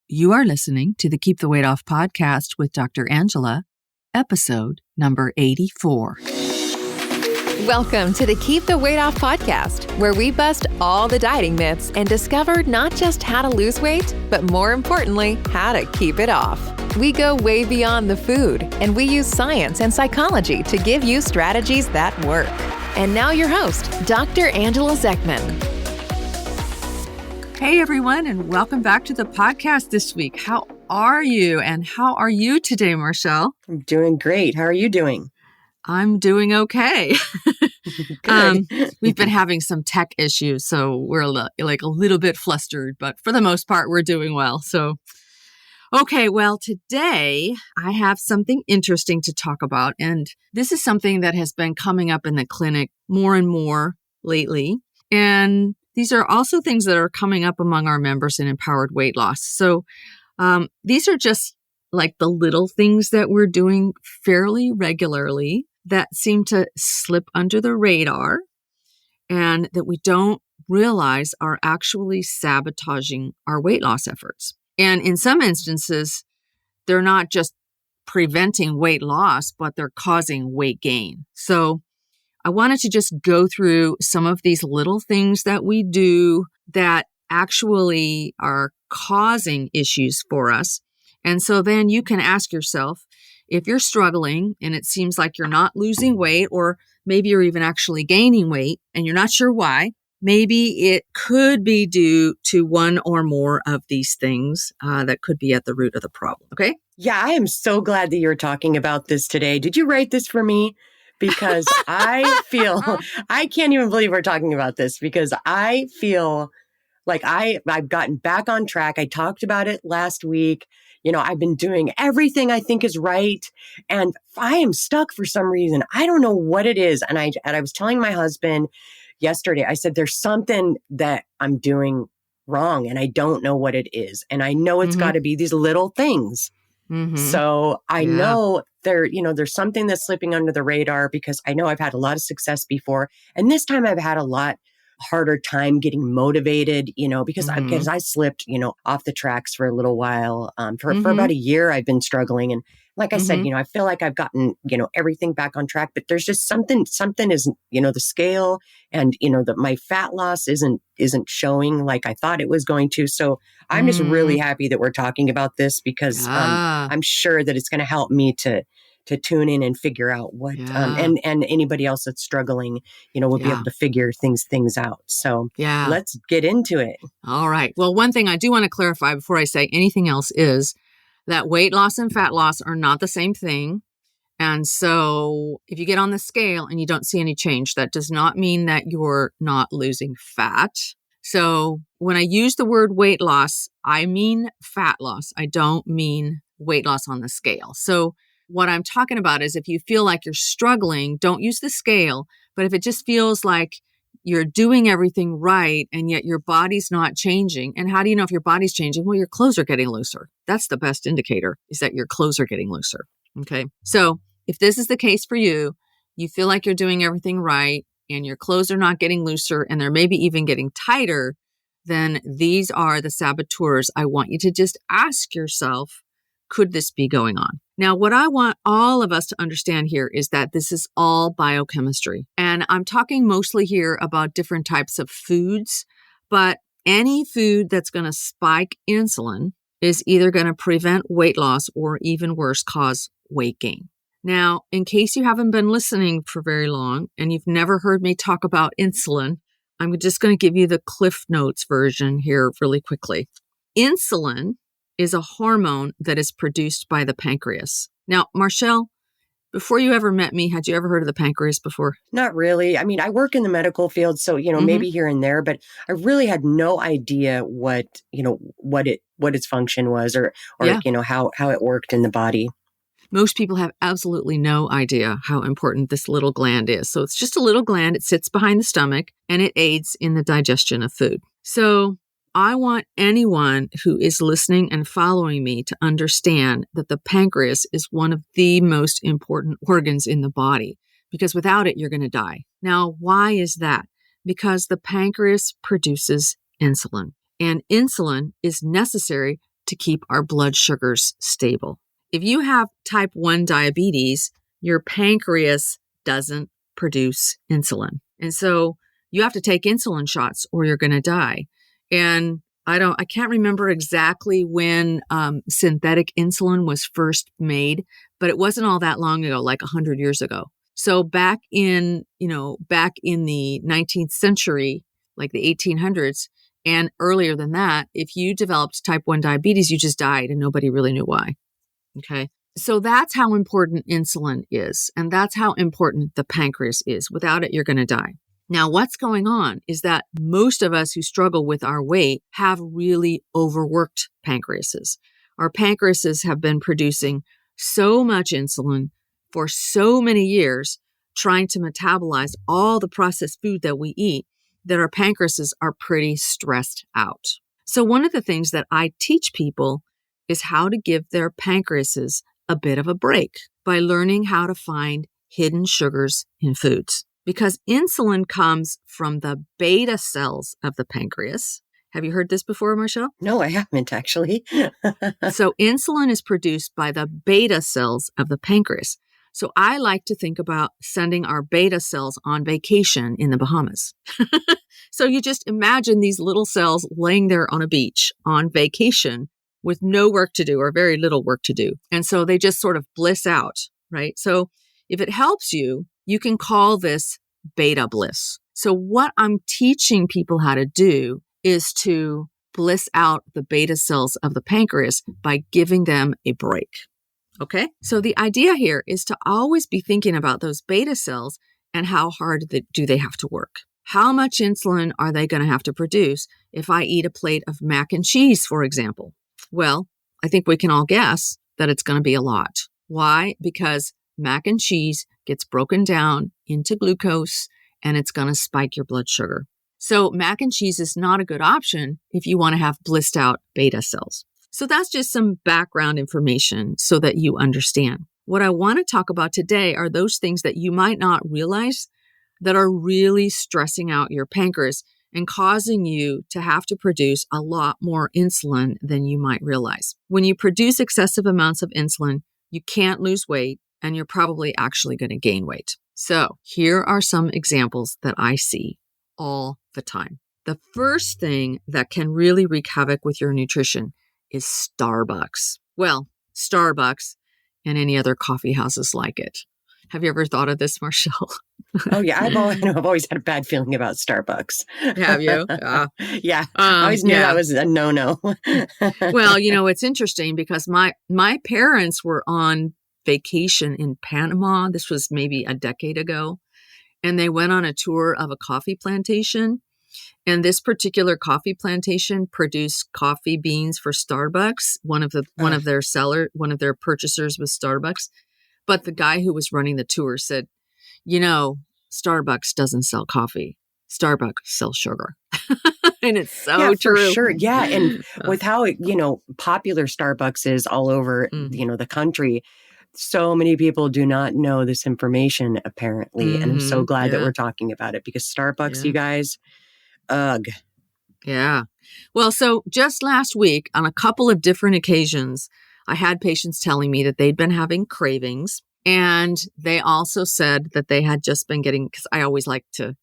You are listening to the Keep the Weight Off podcast with Dr. Angela, episode number 84. Welcome to the Keep the Weight Off podcast, where we bust all the dieting myths and discover not just how to lose weight, but more importantly, how to keep it off. We go way beyond the food, and we use science and psychology to give you strategies that work. And now your host, Dr. Angela Zechmann. Hey everyone, and welcome back to the podcast this week. How are you? And how are you today, Marchelle? I'm doing great. How are you doing? I'm doing okay. Good. We've been having some tech issues, so we're a little bit flustered, but for the most part, we're doing well. So, okay, well, today I have something interesting to talk about, and this is something that has been coming up in the clinic more and more lately. And these are also things that are coming up among our members in empowered weight loss. So these are just like the little things that we're doing fairly regularly that seem to slip under the radar and that we don't realize are actually sabotaging our weight loss efforts. And in some instances, they're not just preventing weight loss, but they're causing weight gain. So I wanted to just go through some of these little things that we do that actually are causing issues for us. And so then you can ask yourself, if you're struggling and it seems like you're not losing weight, or maybe you're even actually gaining weight and you're not sure why, maybe it could be due to one or more of these things that could be at the root of the problem. Okay? Yeah, I am so glad that you're talking about this today. Did you write this for me? Because I can't even believe we're talking about this, because I feel like I've gotten back on track. I talked about it last week. You know, I've been doing everything I think is right, and I am stuck for some reason. I don't know what it is. And I was telling my husband yesterday, I said, there's something that I'm doing wrong and I don't know what it is. And I know it's got to be these little things. Mm-hmm. So I know there's something that's slipping under the radar, because I know I've had a lot of success before. And this time I've had a lot harder time getting motivated, because I slipped, off the tracks for a little while. For about a year, I've been struggling. And like I said, I feel like I've gotten, everything back on track, but there's just something isn't, the scale and, that my fat loss isn't showing like I thought it was going to. So I'm just really happy that we're talking about this, because I'm sure that it's going to help me to tune in and figure out what, and anybody else that's struggling, will be able to figure things out. So let's get into it. All right. Well, one thing I do want to clarify before I say anything else is that weight loss and fat loss are not the same thing. And so if you get on the scale and you don't see any change, that does not mean that you're not losing fat. So when I use the word weight loss, I mean fat loss. I don't mean weight loss on the scale. So what I'm talking about is, if you feel like you're struggling, don't use the scale. But if it just feels like you're doing everything right and yet your body's not changing. And how do you know if your body's changing? Well, your clothes are getting looser. That's the best indicator, is that your clothes are getting looser. Okay. So if this is the case for you, you feel like you're doing everything right and your clothes are not getting looser and they're maybe even getting tighter, then these are the saboteurs. I want you to just ask yourself, could this be going on? Now, what I want all of us to understand here is that this is all biochemistry. And I'm talking mostly here about different types of foods, but any food that's going to spike insulin is either going to prevent weight loss or, even worse, cause weight gain. Now, in case you haven't been listening for very long and you've never heard me talk about insulin, I'm just going to give you the Cliff Notes version here really quickly. Insulin is a hormone that is produced by the pancreas. Now, Marchelle, before you ever met me, had you ever heard of the pancreas before? Not really. I mean, I work in the medical field, so, maybe here and there, but I really had no idea what its function was or how it worked in the body. Most people have absolutely no idea how important this little gland is. So it's just a little gland. It sits behind the stomach and it aids in the digestion of food. So I want anyone who is listening and following me to understand that the pancreas is one of the most important organs in the body, because without it, you're going to die. Now, why is that? Because the pancreas produces insulin, and insulin is necessary to keep our blood sugars stable. If you have type 1 diabetes, your pancreas doesn't produce insulin. And so you have to take insulin shots or you're going to die. And I can't remember exactly when synthetic insulin was first made, but it wasn't all that long ago, like 100 years ago. So back in the 19th century, like the 1800s, and earlier than that, if you developed type 1 diabetes, you just died and nobody really knew why. Okay. So that's how important insulin is. And that's how important the pancreas is. Without it, you're going to die. Now, what's going on is that most of us who struggle with our weight have really overworked pancreases. Our pancreases have been producing so much insulin for so many years, trying to metabolize all the processed food that we eat, that our pancreases are pretty stressed out. So one of the things that I teach people is how to give their pancreases a bit of a break by learning how to find hidden sugars in foods. Because insulin comes from the beta cells of the pancreas. Have you heard this before, Marchelle? No, I haven't actually. So insulin is produced by the beta cells of the pancreas. So I like to think about sending our beta cells on vacation in the Bahamas. So you just imagine these little cells laying there on a beach on vacation with no work to do or very little work to do. And so they just sort of bliss out, right? So if it helps you, you can call this beta bliss. So what I'm teaching people how to do is to bliss out the beta cells of the pancreas by giving them a break. Okay? So the idea here is to always be thinking about those beta cells and how hard do they have to work. How much insulin are they going to have to produce if I eat a plate of mac and cheese, for example? Well, I think we can all guess that it's going to be a lot. Why? Because mac and cheese gets broken down into glucose and it's going to spike your blood sugar. So mac and cheese is not a good option if you want to have blissed out beta cells. So that's just some background information so that you understand. What I want to talk about today are those things that you might not realize that are really stressing out your pancreas and causing you to have to produce a lot more insulin than you might realize. When you produce excessive amounts of insulin, you can't lose weight and you're probably actually going to gain weight. So here are some examples that I see all the time. The first thing that can really wreak havoc with your nutrition is Starbucks. Well, Starbucks and any other coffee houses like it. Have you ever thought of this, Marchelle? Oh, yeah. I've always had a bad feeling about Starbucks. Have you? Yeah. I always knew that was a no-no. Well, it's interesting because my parents were on vacation in Panama. This was maybe a decade ago. And they went on a tour of a coffee plantation. And this particular coffee plantation produced coffee beans for Starbucks. One of their purchasers was Starbucks. But the guy who was running the tour said, Starbucks doesn't sell coffee. Starbucks sells sugar. And it's so true. For sure. Yeah. And with how, popular Starbucks is all over, the country, so many people do not know this information, apparently. And I'm so glad that we're talking about it because Starbucks, you guys, ugh. Yeah. Well, so just last week on a couple of different occasions, I had patients telling me that they'd been having cravings. And they also said that they had just been getting, because I always like to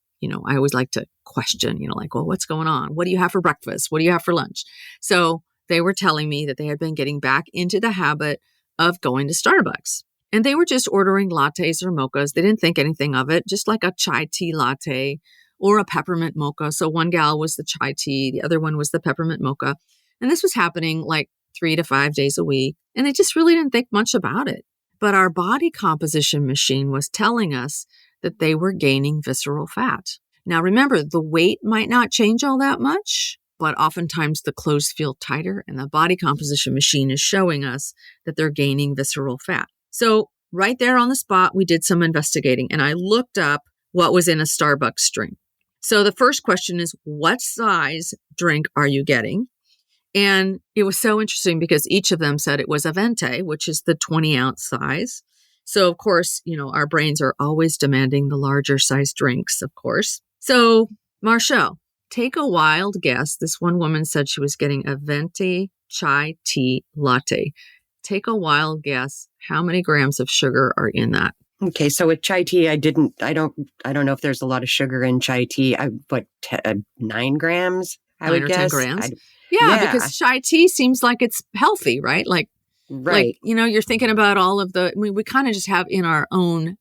question, well, what's going on? What do you have for breakfast? What do you have for lunch? So they were telling me that they had been getting back into the habit of going to Starbucks. And they were just ordering lattes or mochas. They didn't think anything of it, just like a chai tea latte or a peppermint mocha. So one gal was the chai tea, the other one was the peppermint mocha. And this was happening like 3 to 5 days a week. And they just really didn't think much about it. But our body composition machine was telling us that they were gaining visceral fat. Now, remember, the weight might not change all that much, but oftentimes the clothes feel tighter and the body composition machine is showing us that they're gaining visceral fat. So right there on the spot, we did some investigating and I looked up what was in a Starbucks drink. So the first question is, what size drink are you getting? And it was so interesting because each of them said it was a venti, which is the 20-ounce size. So, of course, our brains are always demanding the larger size drinks, of course. So, Marchelle, take a wild guess. This one woman said she was getting a venti chai tea latte. Take a wild guess. How many grams of sugar are in that? Okay, so with chai tea, I don't know if there's a lot of sugar in chai tea. 9 grams? I 9 would or guess. 10 grams. Yeah, because chai tea seems like it's healthy, right? Like, you're thinking about all of we kind of just have in our own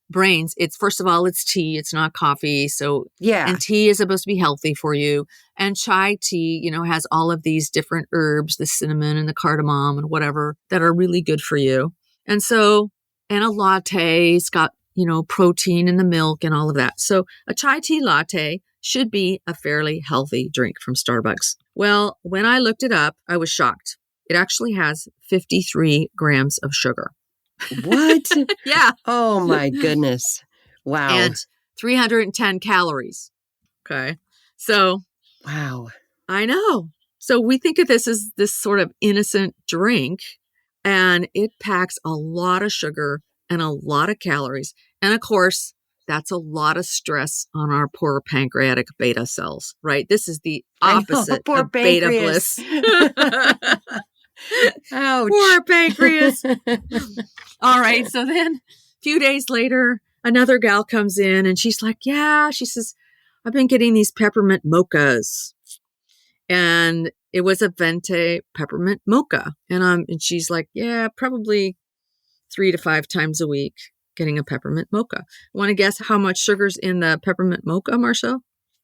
brains. It's, first of all, it's tea. It's not coffee. So, and tea is supposed to be healthy for you. And chai tea, has all of these different herbs, the cinnamon and the cardamom and whatever, that are really good for you. And so, and a latte's got, protein in the milk and all of that. So a chai tea latte should be a fairly healthy drink from Starbucks. Well, when I looked it up, I was shocked. It actually has 53 grams of sugar. What? Yeah. Oh my goodness. Wow. And 310 calories. Okay. So. Wow. I know. So we think of this as this sort of innocent drink, and it packs a lot of sugar and a lot of calories. And of course, that's a lot of stress on our poor pancreatic beta cells, right? This is the opposite poor of beta bliss. Ouch. Poor pancreas. All right. So then a few days later, another gal comes in and she's like, she says, I've been getting these peppermint mochas. And it was a venti peppermint mocha. And she's like, probably 3 to 5 times a week getting a peppermint mocha. Want to guess how much sugar's in the peppermint mocha, Marshall?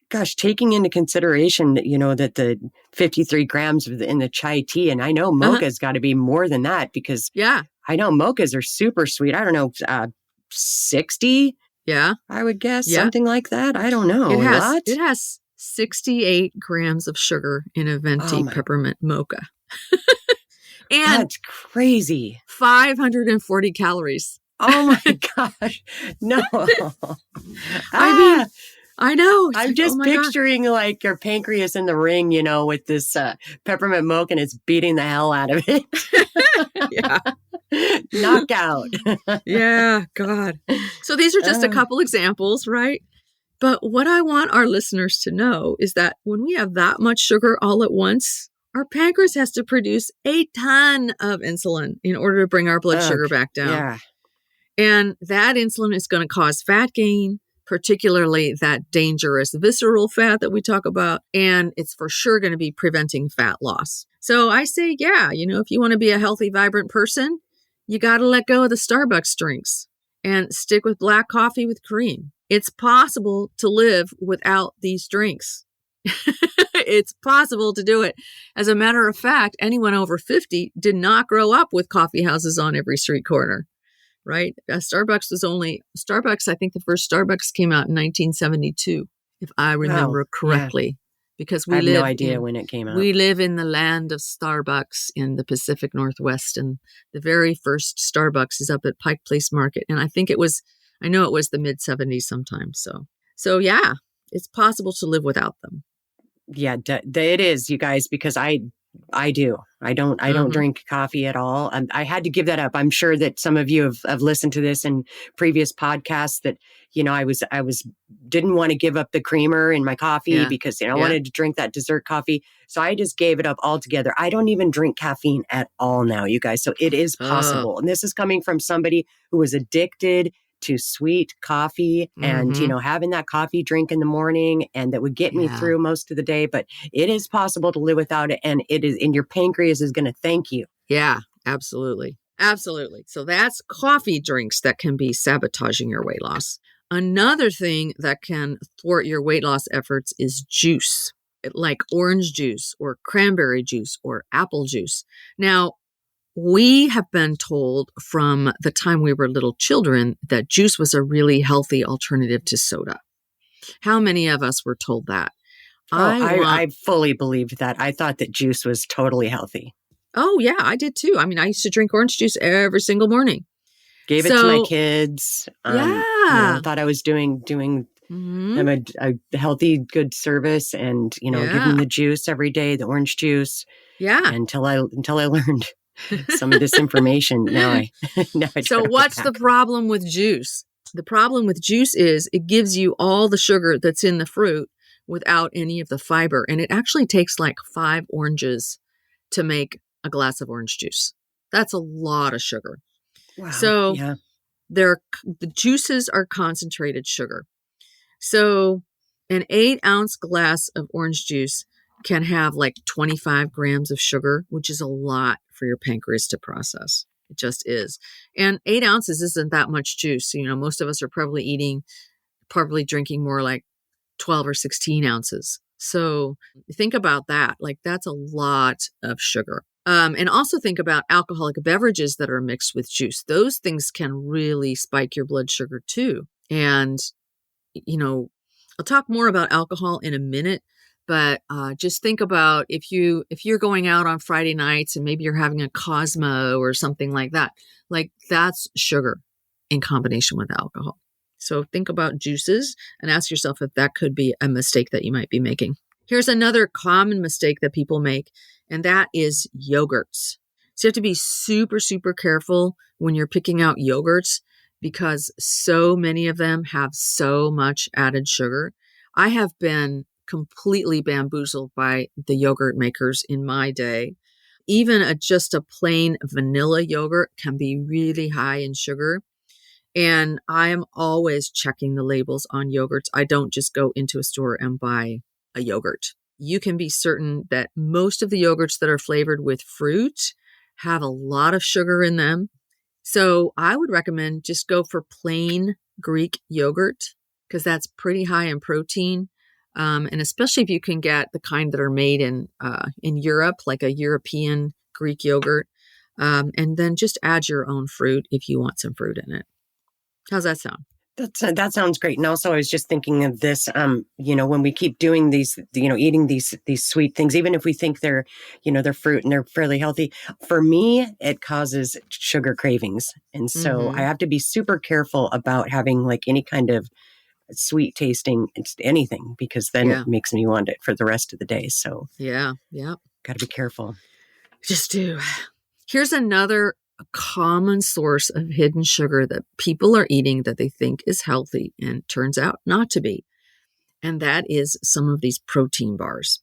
Gosh, taking into consideration, that the 53 grams in the chai tea, and I know mocha's got to be more than that because I know mochas are super sweet. I don't know, 60? Yeah. I would guess something like that. I don't know. It has 68 grams of sugar in a venti peppermint mocha. And that's crazy. 540 calories. Oh my gosh. No. I know. I'm just picturing like your pancreas in the ring, with this peppermint mocha and it's beating the hell out of it. Yeah. Knockout. Yeah, God. So these are just a couple examples, right? But what I want our listeners to know is that when we have that much sugar all at once, our pancreas has to produce a ton of insulin in order to bring our blood sugar back down. Yeah. And that insulin is going to cause fat gain, particularly that dangerous visceral fat that we talk about. And it's for sure going to be preventing fat loss. So I say, if you want to be a healthy, vibrant person, you got to let go of the Starbucks drinks and stick with black coffee with cream. It's possible to live without these drinks. It's possible to do it. As a matter of fact, anyone over 50 did not grow up with coffee houses on every street corner, right? Starbucks, I think the first Starbucks came out in 1972, if I remember correctly. Because I have no idea when it came out. We live in the land of Starbucks in the Pacific Northwest, and the very first Starbucks is up at Pike Place Market. And I know it was the mid 70s sometime. So yeah, it's possible to live without them. Yeah, it is, you guys, because I do. I don't drink coffee at all. I had to give that up. I'm sure that some of you have listened to this in previous podcasts that, I didn't want to give up the creamer in my coffee because, I wanted to drink that dessert coffee. So I just gave it up altogether. I don't even drink caffeine at all now, you guys. So it is possible. And this is coming from somebody who was addicted to sweet coffee and, having that coffee drink in the morning, and that would get me through most of the day. But it is possible to live without it. And your pancreas is going to thank you. Yeah, absolutely. Absolutely. So that's coffee drinks that can be sabotaging your weight loss. Another thing that can thwart your weight loss efforts is juice, like orange juice or cranberry juice or apple juice. Now, we have been told from the time we were little children that juice was a really healthy alternative to soda. How many of us were told that? I fully believed that. I thought that juice was totally healthy. Oh, yeah, I did too. I mean, I used to drink orange juice every single morning. Gave it to my kids. Thought I was doing them a healthy, good service, and give them the juice every day, the orange juice. Yeah. Until I learned some of this information. Now I So what's the problem with juice? The problem with juice is it gives you all the sugar that's in the fruit without any of the fiber. And it actually takes like 5 oranges to make a glass of orange juice. That's a lot of sugar. Wow. So Yeah. the juices are concentrated sugar. So an 8-ounce glass of orange juice can have like 25 grams of sugar, which is a lot for your pancreas to process. It just is. And 8 ounces isn't that much juice. Most of us are probably drinking more like 12 or 16 ounces. So think about that. Like that's a lot of sugar. And also think about alcoholic beverages that are mixed with juice. Those things can really spike your blood sugar too. And, I'll talk more about alcohol in a minute, but just think about if you're going out on Friday nights and maybe you're having a Cosmo or something like that, like that's sugar in combination with alcohol. So think about juices and ask yourself if that could be a mistake that you might be making. Here's another common mistake that people make, and that is yogurts. So you have to be super, super careful when you're picking out yogurts because so many of them have so much added sugar. I have been completely bamboozled by the yogurt makers in my day. Even just a plain vanilla yogurt can be really high in sugar. And I am always checking the labels on yogurts. I don't just go into a store and buy a yogurt. You can be certain that most of the yogurts that are flavored with fruit have a lot of sugar in them. So I would recommend just go for plain Greek yogurt because that's pretty high in protein. And especially if you can get the kind that are made in Europe, like a European Greek yogurt. And then just add your own fruit if you want some fruit in it. How's that sound? That sounds great. And also I was just thinking of this, when we keep doing these, eating these sweet things, even if we think they're fruit and they're fairly healthy, for me, it causes sugar cravings. And so I have to be super careful about having like any kind of sweet tasting anything, because then it makes me want it for the rest of the day. So yeah. Got to be careful. Just do. Here's another common source of hidden sugar that people are eating that they think is healthy and turns out not to be. And that is some of these protein bars.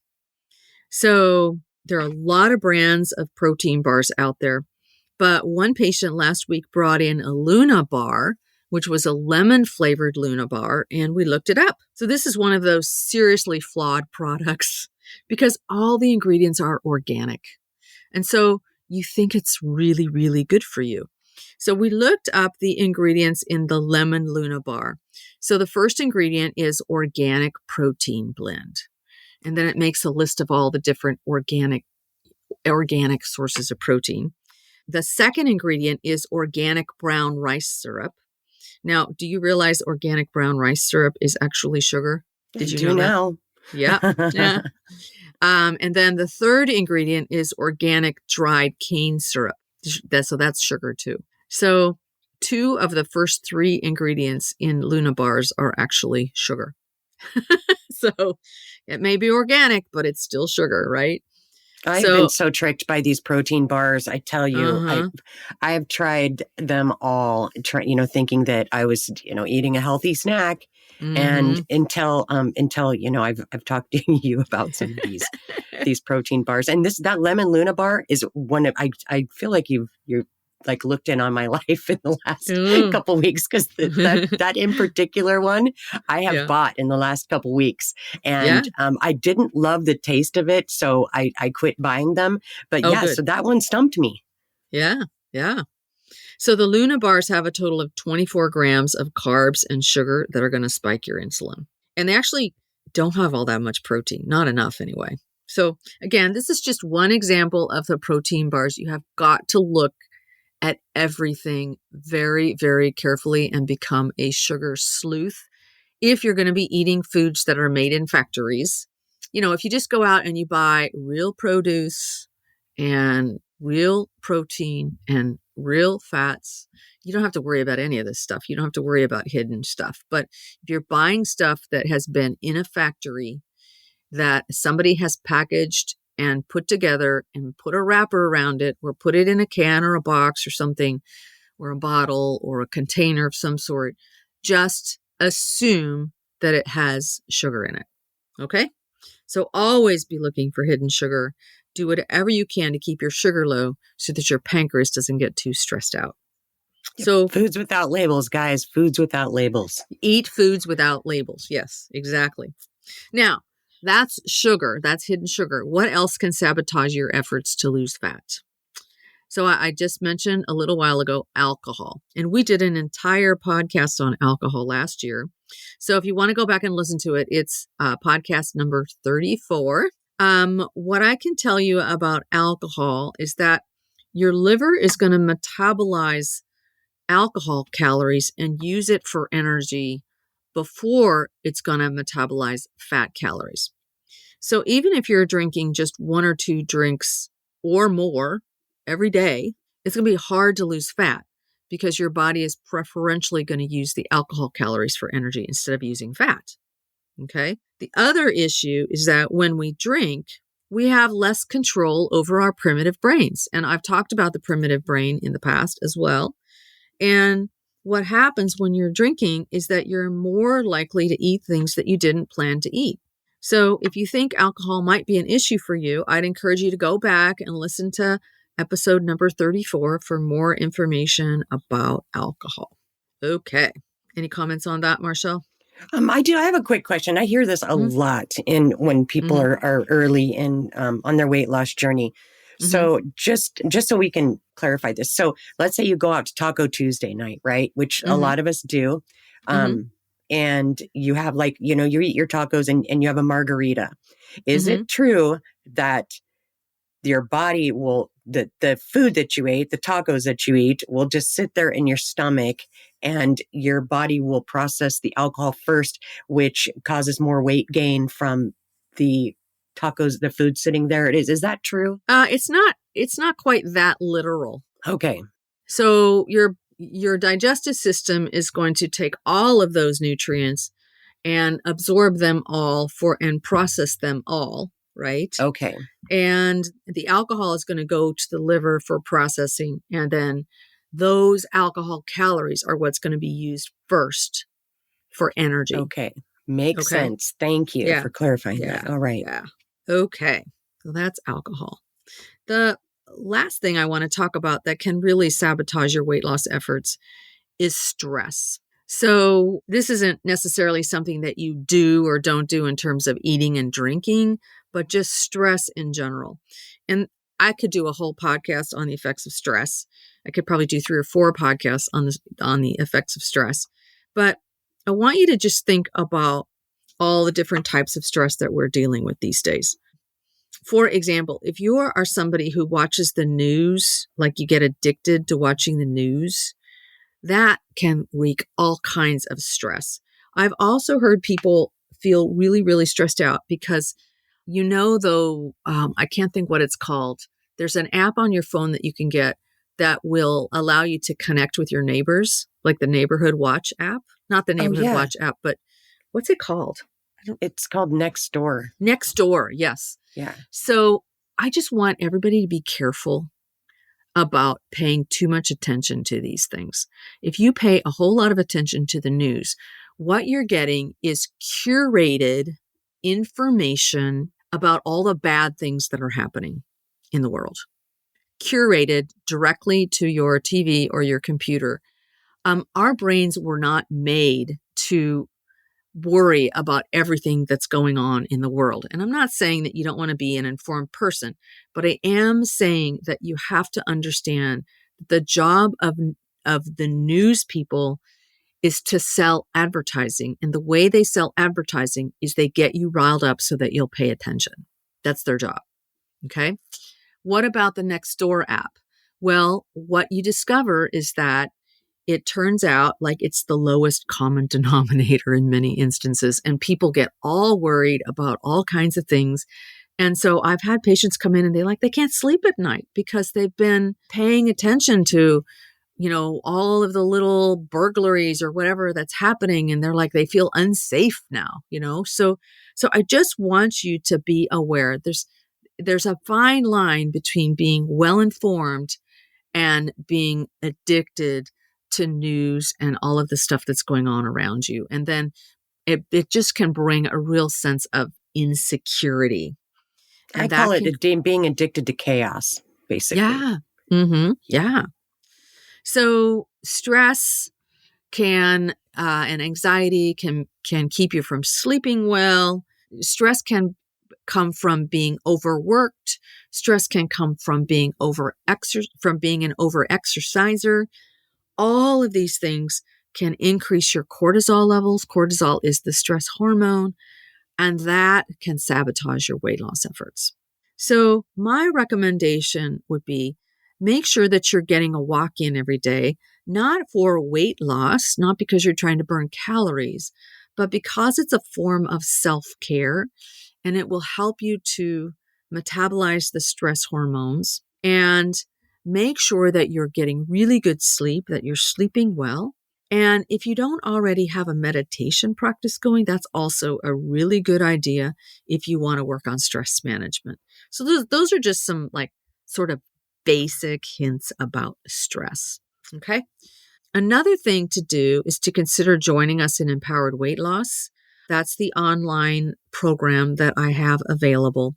So there are a lot of brands of protein bars out there, but one patient last week brought in a Luna bar, which was a lemon flavored Luna bar, and we looked it up. So this is one of those seriously flawed products because all the ingredients are organic. And so you think it's really, really good for you. So we looked up the ingredients in the lemon Luna bar. So the first ingredient is organic protein blend. And then it makes a list of all the different organic sources of protein. The second ingredient is organic brown rice syrup. Now, do you realize organic brown rice syrup is actually sugar? Did you know that? Now. Yeah. And then the third ingredient is organic dried cane syrup. So that's sugar too. So 2 of the first 3 ingredients in Luna bars are actually sugar. So it may be organic, but it's still sugar, right? I've been so tricked by these protein bars. I tell you, I have tried them all, thinking that I was, eating a healthy snack. And until I've talked to you about some of these protein bars, and that lemon Luna bar is one of I feel like you're like looked in on my life in the last couple weeks, because that in particular one I have bought in the last couple weeks, and I didn't love the taste of it, so I quit buying them. But so that one stumped me. Yeah. So the Luna bars have a total of 24 grams of carbs and sugar that are going to spike your insulin. And they actually don't have all that much protein, not enough anyway. So again, this is just one example of the protein bars. You have got to look at everything very, very carefully and become a sugar sleuth if you're going to be eating foods that are made in factories. If you just go out and you buy real produce and real protein and real fats, you don't have to worry about any of this stuff. You don't have to worry about hidden stuff. But if you're buying stuff that has been in a factory that somebody has packaged and put together and put a wrapper around it, or put it in a can or a box or something, or a bottle or a container of some sort, just assume that it has sugar in it. Okay? So always be looking for hidden sugar. Do whatever you can to keep your sugar low so that your pancreas doesn't get too stressed out. Yep. So Foods without labels, guys. Foods without labels. eat foods without labels. Yes, exactly. Now, that's sugar. That's hidden sugar. What else can sabotage your efforts to lose fat? So I just mentioned a little while ago, alcohol. And we did an entire podcast on alcohol last year. So if you want to go back and listen to it, it's podcast number 34. What I can tell you about alcohol is that your liver is going to metabolize alcohol calories and use it for energy before it's going to metabolize fat calories. So even if you're drinking just 1 or 2 drinks or more every day, it's going to be hard to lose fat because your body is preferentially going to use the alcohol calories for energy instead of using fat. Okay. The other issue is that when we drink, we have less control over our primitive brains. And I've talked about the primitive brain in the past as well. And what happens when you're drinking is that you're more likely to eat things that you didn't plan to eat. So if you think alcohol might be an issue for you, I'd encourage you to go back and listen to episode number 34 for more information about alcohol. Okay. Any comments on that, Marchelle? I do. I have a quick question. I hear this a lot when people are early in on their weight loss journey. So just so we can clarify this. So let's say you go out to Taco Tuesday night, right? Which a lot of us do. And you have you eat your tacos and you have a margarita. Is it true that your body will, the food that you ate, the tacos that you eat will just sit there in your stomach and your body will process the alcohol first, which causes more weight gain from the tacos, the food sitting there? Is that true? It's not quite that literal. Okay. So your digestive system is going to take all of those nutrients and absorb them all and process them all, right? Okay. And the alcohol is going to go to the liver for processing. And then those alcohol calories are what's going to be used first for energy. Okay. Makes sense. Thank you for clarifying that. All right. Yeah. Okay. So that's alcohol. The last thing I want to talk about that can really sabotage your weight loss efforts is stress. So this isn't necessarily something that you do or don't do in terms of eating and drinking, but just stress in general. And I could do a whole podcast on the effects of stress. I could probably do 3 or 4 podcasts on the effects of stress. But I want you to just think about all the different types of stress that we're dealing with these days. For example, if you are somebody who watches the news, like you get addicted to watching the news, that can wreak all kinds of stress. I've also heard people feel really, really stressed out because, I can't think what it's called. There's an app on your phone that you can get that will allow you to connect with your neighbors, like the Neighborhood Watch app. Not the Neighborhood Watch app, but what's it called? It's called Nextdoor. Nextdoor, yes. Yeah. So I just want everybody to be careful about paying too much attention to these things. If you pay a whole lot of attention to the news, what you're getting is curated information about all the bad things that are happening in the world, curated directly to your TV or your computer. Our brains were not made to worry about everything that's going on in the world. And I'm not saying that you don't want to be an informed person, but I am saying that you have to understand the job of the news people is to sell advertising. And the way they sell advertising is they get you riled up so that you'll pay attention. That's their job. Okay. What about the Nextdoor app? Well, what you discover is that it turns out like it's the lowest common denominator in many instances, and people get all worried about all kinds of things. And so I've had patients come in and they can't sleep at night because they've been paying attention to, all of the little burglaries or whatever that's happening. And they feel unsafe now, So I just want you to be aware. There's a fine line between being well-informed and being addicted to news and all of the stuff that's going on around you. And then it just can bring a real sense of insecurity. I call it being addicted to chaos, basically. Yeah. Mm-hmm. Yeah. So stress can and anxiety can keep you from sleeping well. Stress can come from being overworked. Stress can come from being an overexerciser. All of these things can increase your cortisol levels. Cortisol is the stress hormone, and that can sabotage your weight loss efforts. So my recommendation would be make sure that you're getting a walk in every day, not for weight loss, not because you're trying to burn calories, but because it's a form of self-care, and it will help you to metabolize the stress hormones and make sure that you're getting really good sleep, that you're sleeping well. And if you don't already have a meditation practice going, that's also a really good idea if you want to work on stress management. So those are just some sort of basic hints about stress. Okay. Another thing to do is to consider joining us in Empowered Weight Loss. That's the online program that I have available.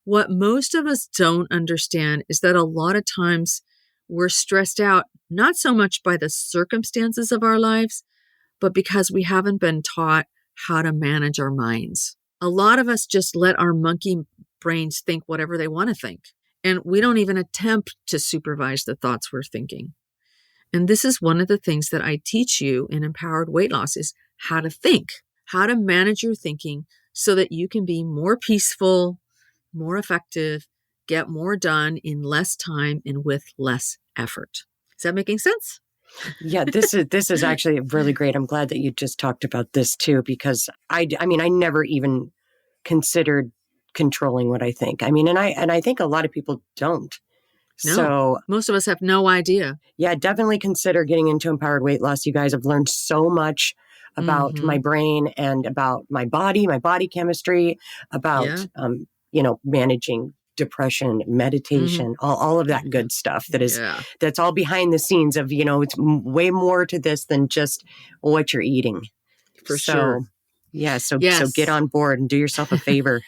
What most of us don't understand is that a lot of times we're stressed out, not so much by the circumstances of our lives, but because we haven't been taught how to manage our minds. A lot of us just let our monkey brains think whatever they want to think, and we don't even attempt to supervise the thoughts we're thinking. And this is one of the things that I teach you in Empowered Weight Loss is how to think, how to manage your thinking so that you can be more peaceful, more effective, get more done in less time and with less effort. Is that making sense? Yeah, this is actually really great. I'm glad that you just talked about this too, because I never even considered controlling what I think. And I think a lot of people don't. No, so most of us have no idea. Yeah, definitely consider getting into Empowered Weight Loss. You guys have learned so much about my brain and about my body chemistry, about managing depression, meditation, all of that good stuff that's all behind the scenes of, it's way more to this than just what you're eating. For sure. Yeah. So get on board and do yourself a favor.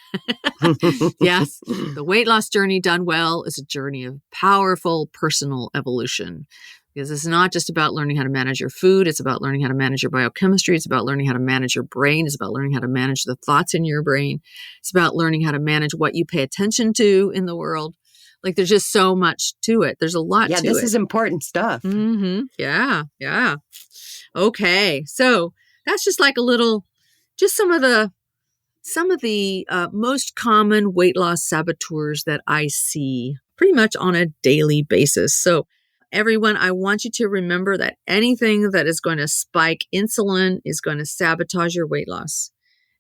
Yes. The weight loss journey done well is a journey of powerful personal evolution, because it's not just about learning how to manage your food. It's about learning how to manage your biochemistry. It's about learning how to manage your brain. It's about learning how to manage the thoughts in your brain. It's about learning how to manage what you pay attention to in the world. There's just so much to it. There's a lot to it. Yeah, this is important stuff. Mm-hmm. Yeah. Yeah. Okay. So that's just some of the most common weight loss saboteurs that I see pretty much on a daily basis. So everyone, I want you to remember that anything that is going to spike insulin is going to sabotage your weight loss.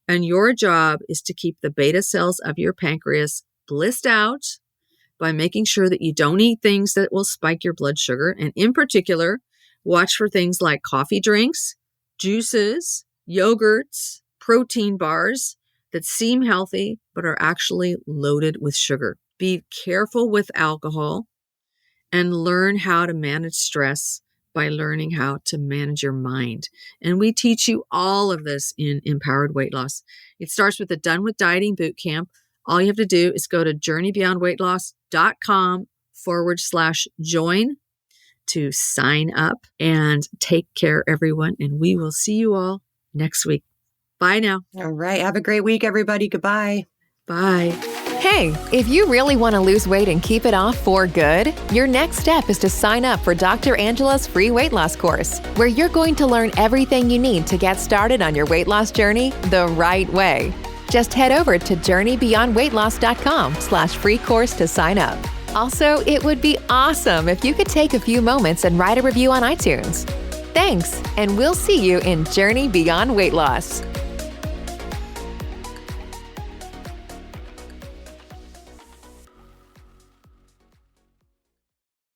And your job is to keep the beta cells of your pancreas blissed out by making sure that you don't eat things that will spike your blood sugar. And in particular, watch for things like coffee drinks, juices, yogurts, protein bars that seem healthy but are actually loaded with sugar. Be careful with alcohol and learn how to manage stress by learning how to manage your mind. And we teach you all of this in Empowered Weight Loss. It starts with the Done with Dieting Bootcamp. All you have to do is go to journeybeyondweightloss.com/join to sign up, and take care, everyone. And we will see you all next week. Bye now. All right. Have a great week, everybody. Goodbye. Bye. Hey, if you really want to lose weight and keep it off for good, your next step is to sign up for Dr. Angela's free weight loss course, where you're going to learn everything you need to get started on your weight loss journey the right way. Just head over to journeybeyondweightloss.com/free course to sign up. Also, it would be awesome if you could take a few moments and write a review on iTunes. Thanks, and we'll see you in Journey Beyond Weight Loss.